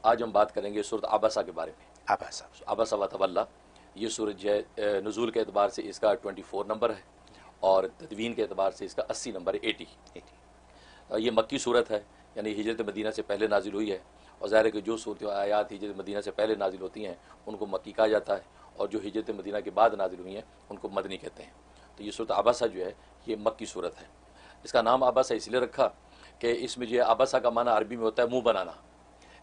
آج ہم بات کریں گے سورۃ عبسہ کے بارے میں. عبسہ وتولیٰ، یہ سورج جو ہے نزول کے اعتبار سے اس کا 24 نمبر ہے اور تدوین کے اعتبار سے اس کا 80 نمبر ہے، 80. یہ مکی صورت ہے، یعنی ہجرت مدینہ سے پہلے نازل ہوئی ہے، اور ظاہر ہے کہ جو صورت آیات ہجرت مدینہ سے پہلے نازل ہوتی ہیں ان کو مکی کہا جاتا ہے، اور جو ہجرت مدینہ کے بعد نازل ہوئی ہیں ان کو مدنی کہتے ہیں. تو یہ سورۃ عبسہ جو ہے یہ مکی صورت ہے. اس کا نام عبسہ اس لیے رکھا کہ اس میں جو ہے عبسہ کا معنی عربی میں ہوتا ہے منہ بنانا.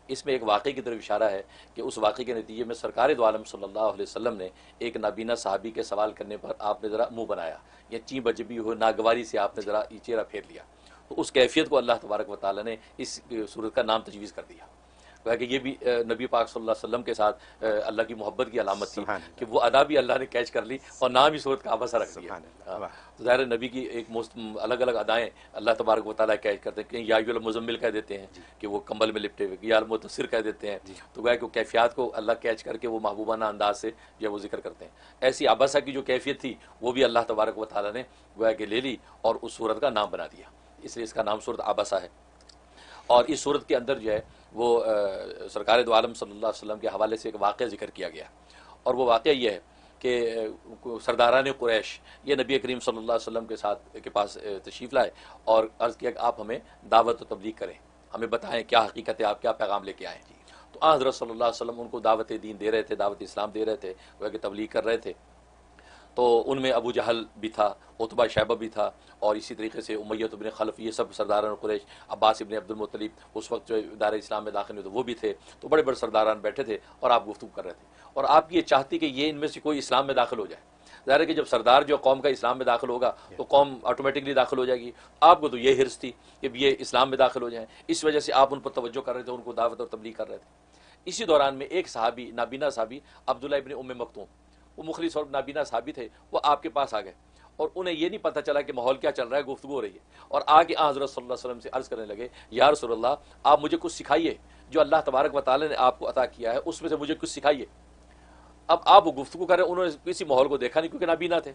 اس میں ایک واقعے کی طرف اشارہ ہے کہ اس واقعے کے نتیجے میں سرکار دو عالم صلی اللہ علیہ وسلم نے ایک نابینا صحابی کے سوال کرنے پر آپ نے ذرا منہ بنایا، یا چین بجبی ہو ناگواری سے آپ نے ذرا چہرہ پھیر لیا. تو اس کیفیت کو اللہ تبارک و تعالیٰ نے اس صورت کا نام تجویز کر دیا. کہ یہ بھی نبی پاک صلی اللہ علیہ وسلم کے ساتھ اللہ کی محبت کی علامت تھی کہ وہ ادا بھی اللہ نے کیچ کر لی اور نام ہی صورت کا عبسہ رکھ دیا. ظاہر نبی کی ایک الگ الگ ادائیں اللہ تبارک و تعالیٰ کیچ کرتے ہیں. کہیں یا ایھا المزمل کہہ دیتے ہیں کہ وہ کمبل میں لپٹے ہوئے، یا المدثر کہہ دیتے ہیں. تو گویا کہ کیفیات کو اللہ کیچ کر کے وہ محبوبانہ انداز سے جو ہے وہ ذکر کرتے ہیں. ایسی عبسہ کی جو کیفیت تھی وہ بھی اللہ تبارک و تعالیٰ نے گویا کہ لے لی اور اس صورت کا نام بنا دیا، اس لیے اس کا نام صورت عبسہ ہے. اور اس صورت کے اندر جو ہے وہ سرکار دو عالم صلی اللہ علیہ وسلم کے حوالے سے ایک واقعہ ذکر کیا گیا، اور وہ واقعہ یہ ہے کہ سرداران قریش یہ نبی کریم صلی اللہ علیہ وسلم کے پاس تشریف لائے اور عرض کیا کہ آپ ہمیں دعوت و تبلیغ کریں، ہمیں بتائیں کیا حقیقت ہے، آپ کیا پیغام لے کے آئیں. تو حضرت صلی اللہ علیہ وسلم ان کو دعوت دین دے رہے تھے، دعوت اسلام دے رہے تھے، وہ کہ تبلیغ کر رہے تھے. تو ان میں ابو جہل بھی تھا، عتبہ شیبہ بھی تھا، اور اسی طریقے سے امیہ بن خلف، یہ سب سرداران قریش، عباس ابن عبد المطلب اس وقت جو دار اسلام میں داخل ہوئے تو وہ بھی تھے. تو بڑے بڑے سرداران بیٹھے تھے اور آپ گفتگو کر رہے تھے، اور آپ یہ چاہتی کہ یہ ان میں سے کوئی اسلام میں داخل ہو جائے. ظاہر ہے کہ جب سردار جو قوم کا اسلام میں داخل ہوگا تو قوم آٹومیٹکلی داخل ہو جائے گی. آپ کو تو یہ حرص تھی کہ یہ اسلام میں داخل ہو جائیں، اس وجہ سے آپ ان پر توجہ کر رہے تھے، ان کو دعوت اور تبلیغ کر رہے تھے. اسی دوران میں ایک صحابی، نابینا صحابی عبداللہ ابن ام مکتوم، وہ مخلص اور نابینا صحابی تھے، وہ آپ کے پاس آ گئے، اور انہیں یہ نہیں پتہ چلا کہ ماحول کیا چل رہا ہے، گفتگو ہو رہی ہے، اور آگے حضرت صلی اللہ علیہ وسلم سے عرض کرنے لگے یا رسول اللہ آپ مجھے کچھ سکھائیے، جو اللہ تبارک و تعالی نے آپ کو عطا کیا ہے اس میں سے مجھے کچھ سکھائیے. اب آپ وہ گفتگو کر رہے ہیں، انہوں نے کسی ماحول کو دیکھا نہیں کیونکہ نابینا تھے.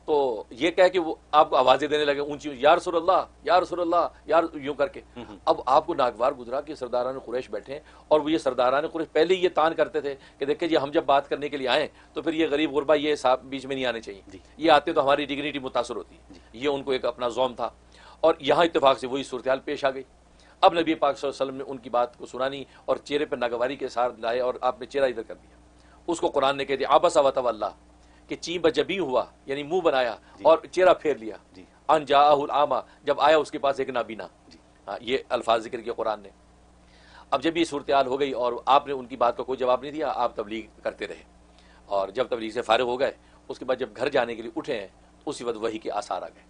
تو یہ کہہ کہ وہ آپ کو آوازیں دینے لگے اونچی، یا رسول اللہ یا رسول اللہ یا یوں کر کے. اب آپ کو ناگوار گزرا کہ سرداران قریش بیٹھے ہیں، اور وہ یہ سرداران قریش پہلے ہی یہ تان کرتے تھے کہ دیکھیں جی ہم جب بات کرنے کے لیے آئیں تو پھر یہ غریب غربا یہ صاحب بیچ میں نہیں آنے چاہیے، یہ آتے تو ہماری ڈگنیٹی متاثر ہوتی ہے. یہ ان کو ایک اپنا زوم تھا، اور یہاں اتفاق سے وہی صورتحال پیش آ گئی. اب نبی پاک صلی اللہ علیہ وسلم نے ان کی بات کو سنانی اور چہرے پہ ناگواری کے ساتھ لائے، اور آپ نے چہرہ ادھر کر دیا. اس کو قرآن نے کہہ دیا عبس وتولیٰ کہ چین بجبی ہوا، یعنی منہ بنایا اور چہرہ پھیر لیا. ان جاءہ الاعمی، جب آیا اس کے پاس ایک نابینا. یہ الفاظ ذکر کیا قرآن نے. اب جب یہ صورتحال ہو گئی اور آپ نے ان کی بات کا کوئی جواب نہیں دیا، آپ تبلیغ کرتے رہے، اور جب تبلیغ سے فارغ ہو گئے اس کے بعد جب گھر جانے کے لیے اٹھے ہیں اسی وقت وحی کے آثار آ گئے،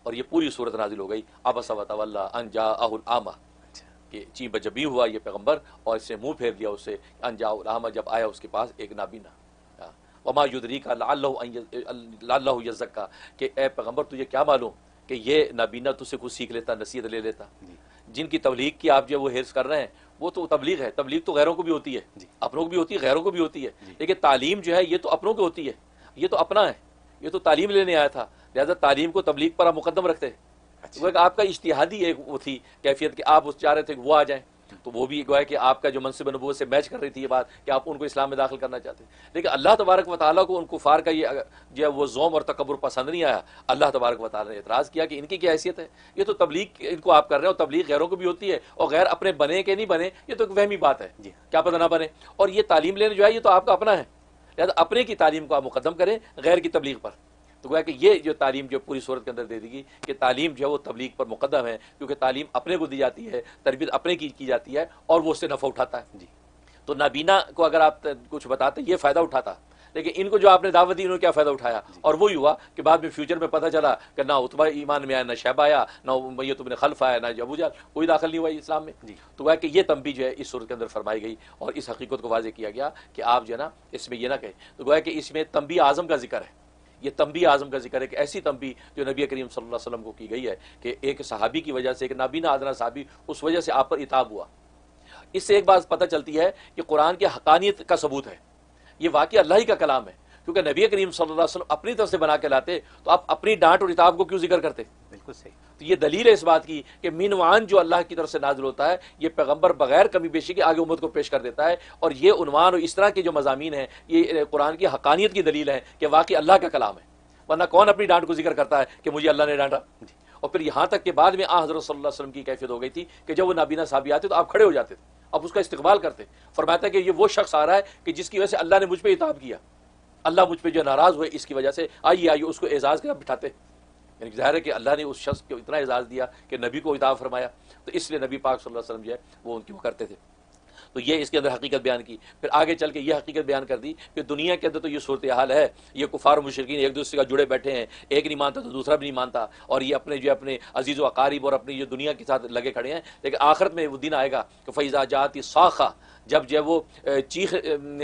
اور یہ پوری صورت نازل ہو گئی عبس وتولیٰ ان جاءہ الاعمی، کہ چین بجبی ہوا یہ پیغمبر اور اس سے منہ پھیر دیا، اس سے ان جاءہ الاعمی، جب آیا اس کے پاس ایک نابینا. وما یدریک لعلہ یزکیٰ، کہ اے پیغمبر تجھے کیا معلوم کہ یہ نابینا تجھ سے کچھ سیکھ لیتا، نصیحت لے لیتا. جن کی تبلیغ کی آپ جو وہ حرص کر رہے ہیں وہ تو تبلیغ ہے، تبلیغ تو غیروں کو بھی ہوتی ہے، اپنوں کو بھی ہوتی ہے، غیروں کو بھی ہوتی ہے، لیکن تعلیم جو ہے یہ تو اپنوں کو ہوتی ہے، یہ تو اپنا ہے، یہ تو تعلیم لینے آیا تھا، لہذا تعلیم کو تبلیغ پر آپ مقدم رکھتے ہیں. وہ ایک آپ کا اجتہادی ایک وہ تھی کیفیت کہ آپ اس چاہ رہے تھے کہ وہ آ جائیں، تو وہ بھی گویا کہ آپ کا جو منصب نبوت سے میچ کر رہی تھی یہ بات کہ آپ ان کو اسلام میں داخل کرنا چاہتے ہیں. لیکن اللہ تبارک و تعالیٰ کو ان کفار کا یہ جو ہے وہ زوم اور تکبر پسند نہیں آیا. اللہ تبارک و تعالیٰ نے اعتراض کیا کہ ان کی کیا حیثیت ہے، یہ تو تبلیغ ان کو آپ کر رہے ہو، تبلیغ غیروں کو بھی ہوتی ہے، اور غیر اپنے بنے کہ نہیں بنے یہ تو ایک وہمی بات ہے، کیا پتہ نہ بنے. اور یہ تعلیم لینے جو ہے یہ تو آپ کا اپنا ہے، لہٰذا اپنے کی تعلیم کو آپ مقدم کریں غیر کی تبلیغ پر. تو گویا کہ یہ جو تعلیم جو پوری صورت کے اندر دے دی گی کہ تعلیم جو ہے وہ تبلیغ پر مقدم ہے، کیونکہ تعلیم اپنے کو دی جاتی ہے، تربیت اپنے کی جاتی ہے، اور وہ اس سے نفع اٹھاتا ہے. تو نابینا کو اگر آپ کچھ بتاتے یہ فائدہ اٹھاتا، لیکن ان کو جو آپ نے دعوت دی انہوں نے کیا فائدہ اٹھایا. اور وہی ہوا کہ بعد میں فیوچر میں پتہ چلا کہ نہ عتبہ ایمان میں آیا، نہ شیبہ آیا، نہ امیہ بن خلف آیا، نہ ابو جہل، کوئی داخل نہیں ہوا اسلام میں. تو گویا کہ یہ تنبیہ جو ہے اس صورت کے اندر فرمائی گئی اور اس حقیقت کو واضح کیا گیا کہ آپ جو ہے نا اس میں یہ نہ کہیں. تو گویا کہ اس میں تنبیہ اعظم کا ذکر ہے، یہ تنبیہ اعظم کا ذکر ہے کہ ایسی تنبیہ جو نبی کریم صلی اللہ علیہ وسلم کو کی گئی ہے کہ ایک صحابی کی وجہ سے، ایک نابینا ادنا صحابی، اس وجہ سے آپ پر عتاب ہوا. اس سے ایک بات پتہ چلتی ہے کہ قرآن کی حقانیت کا ثبوت ہے، یہ واقعی اللہ ہی کا کلام ہے، کیونکہ نبی کریم صلی اللہ علیہ وسلم اپنی طرف سے بنا کے لاتے تو آپ اپنی ڈانٹ اور عتاب کو کیوں ذکر کرتے. بالکل صحیح. تو یہ دلیل ہے اس بات کی کہ عنوان جو اللہ کی طرف سے نازل ہوتا ہے یہ پیغمبر بغیر کمی بیشی کے آگے امت کو پیش کر دیتا ہے، اور یہ عنوان اور اس طرح کے جو مضامین ہیں یہ قرآن کی حقانیت کی دلیل ہے کہ واقعی اللہ کا کلام ہے، ورنہ کون اپنی ڈانٹ کو ذکر کرتا ہے کہ مجھے اللہ نے ڈانٹا. اور پھر یہاں تک کہ بعد میں حضرت صلی اللہ علیہ وسلم کی کیفیت ہو گئی تھی کہ جب وہ نابینا صحابی آتے تو آپ کھڑے ہو جاتے تھے، اب اس کا استقبال کرتے. فرماتا ہے کہ یہ وہ شخص آ رہا ہے کہ جس کی وجہ سے اللہ نے مجھ پہ عتاب کیا، اللہ مجھ پہ جو ناراض ہوئے اس کی وجہ سے، آئیے اس کو اعزاز کے بٹھاتے. یعنی ظاہر ہے کہ اللہ نے اس شخص کو اتنا اعزاز دیا کہ نبی کو عتاب فرمایا، تو اس لیے نبی پاک صلی اللہ علیہ وسلم جو ہے وہ ان کی وہ کرتے تھے. تو یہ اس کے اندر حقیقت بیان کی. پھر آگے چل کے یہ حقیقت بیان کر دی کہ دنیا کے اندر تو یہ صورتحال ہے، یہ کفار و مشرکین ایک دوسرے کا جڑے بیٹھے ہیں، ایک نہیں مانتا تو دوسرا بھی نہیں مانتا، اور یہ اپنے عزیز و اقارب اور اپنی جو دنیا کے ساتھ لگے کھڑے ہیں. لیکن آخرت میں وہ دن آئے گا کہ فَإِذَا جَاءَتِ الصَّاخَّةُ، جب وہ چیخ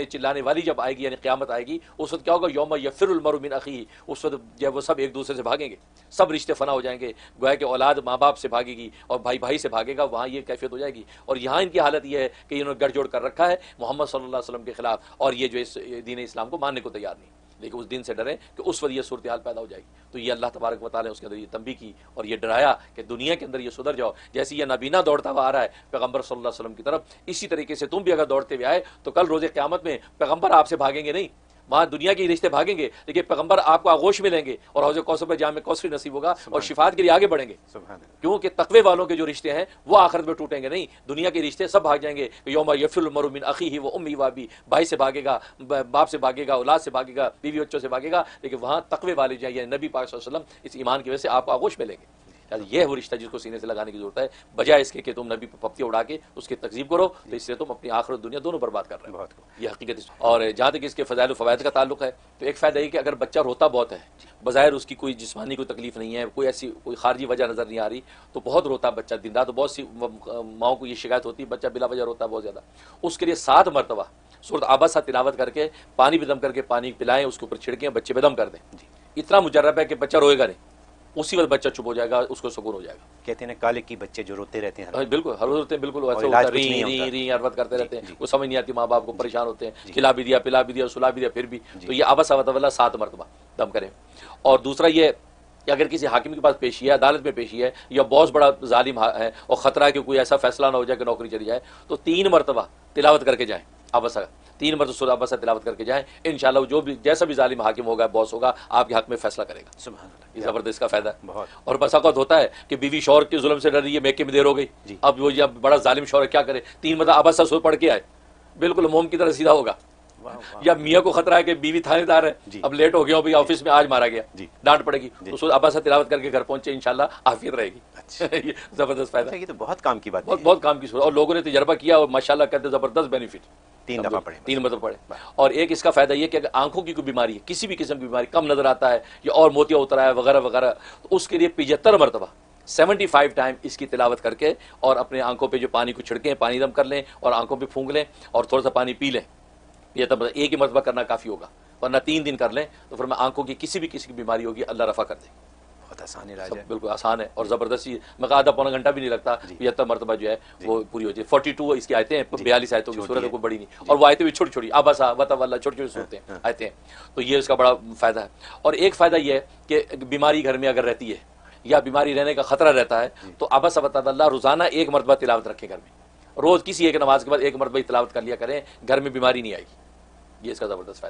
چلانے والی جب آئے گی، یعنی قیامت آئے گی، اس وقت کیا ہوگا؟ یوم یفر المرء من اخیہ، اس وقت جب وہ سب ایک دوسرے سے بھاگیں گے، سب رشتے فنا ہو جائیں گے، گویا کہ اولاد ماں باپ سے بھاگے گی اور بھائی بھائی سے بھاگے گا، وہاں یہ کیفیت ہو جائے گی. اور یہاں ان کی حالت یہ ہے کہ انہوں نے گڑھ جوڑ کر رکھا ہے محمد صلی اللہ علیہ وسلم کے خلاف، اور یہ جو اس دین اسلام کو ماننے کو تیار نہیں، لیکن اس دن سے ڈریں کہ اس وقت یہ صورتحال پیدا ہو جائے گی. تو یہ اللہ تبارک و تعالیٰ نے اس کے اندر یہ تنبیہ کی اور یہ ڈرایا کہ دنیا کے اندر یہ سدھر جاؤ. جیسے یہ نابینا دوڑتا ہوا آ رہا ہے پیغمبر صلی اللہ علیہ وسلم کی طرف، اسی طریقے سے تم بھی اگر دوڑتے ہوئے آئے تو کل روز قیامت میں پیغمبر آپ سے بھاگیں گے نہیں، وہاں دنیا کے رشتے بھاگیں گے، لیکن پیغمبر آپ کو آغوش میں لیں گے اور حوض کوثر میں جام کوثری نصیب ہوگا اور شفاعت کے لیے آگے بڑھیں گے. کیونکہ تقوی والوں کے جو رشتے ہیں وہ آخرت میں ٹوٹیں گے نہیں، دنیا کے رشتے سب بھاگ جائیں گے. یوم یفر المرء من اخیہ و امیہ و ابیہ، بھائی سے بھاگے گا، باپ سے بھاگے گا، اولاد سے بھاگے گا، بیوی بچوں سے بھاگے گا، لیکن وہاں تقوی والے جو ہیں یعنی نبی پاک صلی اللہ علیہ وسلم اس ایمان کی وجہ سے آپ کو آغوش میں لیں گے. یہ ہے وہ رشتہ جس کو سینے سے لگانے کی ضرورت ہے، بجائے اس کے کہ تم نبی پہ پپتیاں اڑا کے اس کی تکذیب کرو، تو اس سے تم اپنی آخرت دنیا دونوں برباد کر رہے ہو. یہ حقیقت. اور جہاں تک اس کے فضائل و فوائد کا تعلق ہے تو ایک فائدہ یہ کہ اگر بچہ روتا بہت ہے، بظاہر اس کی کوئی جسمانی کوئی تکلیف نہیں ہے، کوئی ایسی کوئی خارجی وجہ نظر نہیں آ رہی، تو بہت روتا بچہ دن رات، تو بہت سی ماؤں کو یہ شکایت ہوتی ہے بچہ بلا وجہ روتا ہے بہت زیادہ. اس کے لیے 7 مرتبہ سورۃ عبسہ تلاوت کر کے پانی پہ دم کر کے پانی پلائیں، اس کے اوپر چھڑکیں، بچے پہ دم کر دیں. اتنا مجرب ہے کہ بچہ روئے گا نہیں، اسی وقت بچہ چپ ہو جائے گا، اس کو سکون ہو جائے گا. کہتے ہیں کالے کی بچے جو روتے رہتے ہیں، بالکل ہر روز روتے ہیں، بالکل ایسے ہوتا ہے، ری عربت کرتے رہتے ہیں، وہ سمجھ نہیں آتی، ماں باپ کو پریشان ہوتے ہیں، کھلا بھی دیا پلا بھی دیا سلا بھی دیا پھر بھی. تو یہ عبس وتولى 7 مرتبہ دم کریں. اور دوسرا یہ کہ اگر کسی حاکم کے پاس پیشی ہے، عدالت میں پیشی ہے، یا باس بڑا ظالم ہے اور خطرہ ہے کہ کوئی ایسا فیصلہ نہ ہو جائے کہ نوکری چلی جائے، تو 3 مرتبہ تلاوت کر کے جائیں عبسہ، 3 مرتبہ سورہ عبسہ تلاوت کر کے جائیں. انشاءاللہ جو بھی جیسا بھی ظالم حاکم ہوگا، باس ہوگا، آپ کے حق میں فیصلہ کرے گا. سبحان اللہ، یہ زبردست کا فائدہ ہے. بہت. اور بس اوقات ہوتا ہے کہ بیوی شوہر کے ظلم سے ڈر رہی ہے، میکے میں دیر ہو گئی، اب وہ جب بڑا ظالم شوہر کیا کرے، 3 مرتبہ عبسہ سورہ پڑھ کے آئے، بالکل موم کی طرح سیدھا ہوگا. یا میاں کو خطرہ ہے کہ بیوی تھانے دار ہے، اب لیٹ ہو گیا ہو، آفس میں آج مارا گیا، ڈانٹ پڑے گی، تو سورہ عبسہ تلاوت کر کے گھر پہنچے، انشاءاللہ عافیت رہے گی. یہ زبردست فائدہ، یہ تو بہت کام کی بات ہے، بہت کام کی صورت. اور لوگوں نے تجربہ کیا اور ماشاءاللہ کہتے زبردست بینیفٹ. 3 دفعہ پڑھیں، 3 مرتبہ پڑھیں. اور ایک اس کا فائدہ یہ کہ اگر آنکھوں کی کوئی بیماری ہے، کسی بھی قسم کی بیماری، کم نظر آتا ہے یا اور موتیا اترا ہے وغیرہ وغیرہ، تو اس کے لیے 75 مرتبہ 75 ٹائم اس کی تلاوت کر کے اور اپنے آنکھوں پہ جو پانی کو چھڑکیں، پانی دم کر لیں اور آنکھوں پہ پھونک لیں اور تھوڑا سا پانی پی لیں. یہ تب ایک ہی مرتبہ کرنا کافی ہوگا، ورنہ 3 دن کر لیں تو پھر میں آنکھوں کی کسی کی بیماری ہوگی اللہ رفع کر دے. بہت آسان علاج ہے، بالکل آسان ہے اور زبردستی. میں آدھا پونا گھنٹہ بھی نہیں لگتا، 75 مرتبہ جو ہے وہ پوری ہو جائے. 42 اس کی آیتیں ہیں، 42 آیتوں کی صورت ہے، کوئی بڑی نہیں، اور وہ آیتیں بھی چھوٹی چھوٹی، عبسہ وتولى چھوٹی چھوٹی صورتیں آیتیں ہیں. تو یہ اس کا بڑا فائدہ ہے. اور ایک فائدہ یہ ہے کہ بیماری گھر میں اگر رہتی ہے یا بیماری رہنے کا خطرہ رہتا ہے تو عبسہ وتولى روزانہ 1 مرتبہ تلاوت رکھیں گھر میں، روز کسی ایک نماز کے بعد 1 مرتبہ تلاوت کر لیا کریں، گھر میں بیماری نہیں آئے گی. یہ اس کا زبردست فائدہ.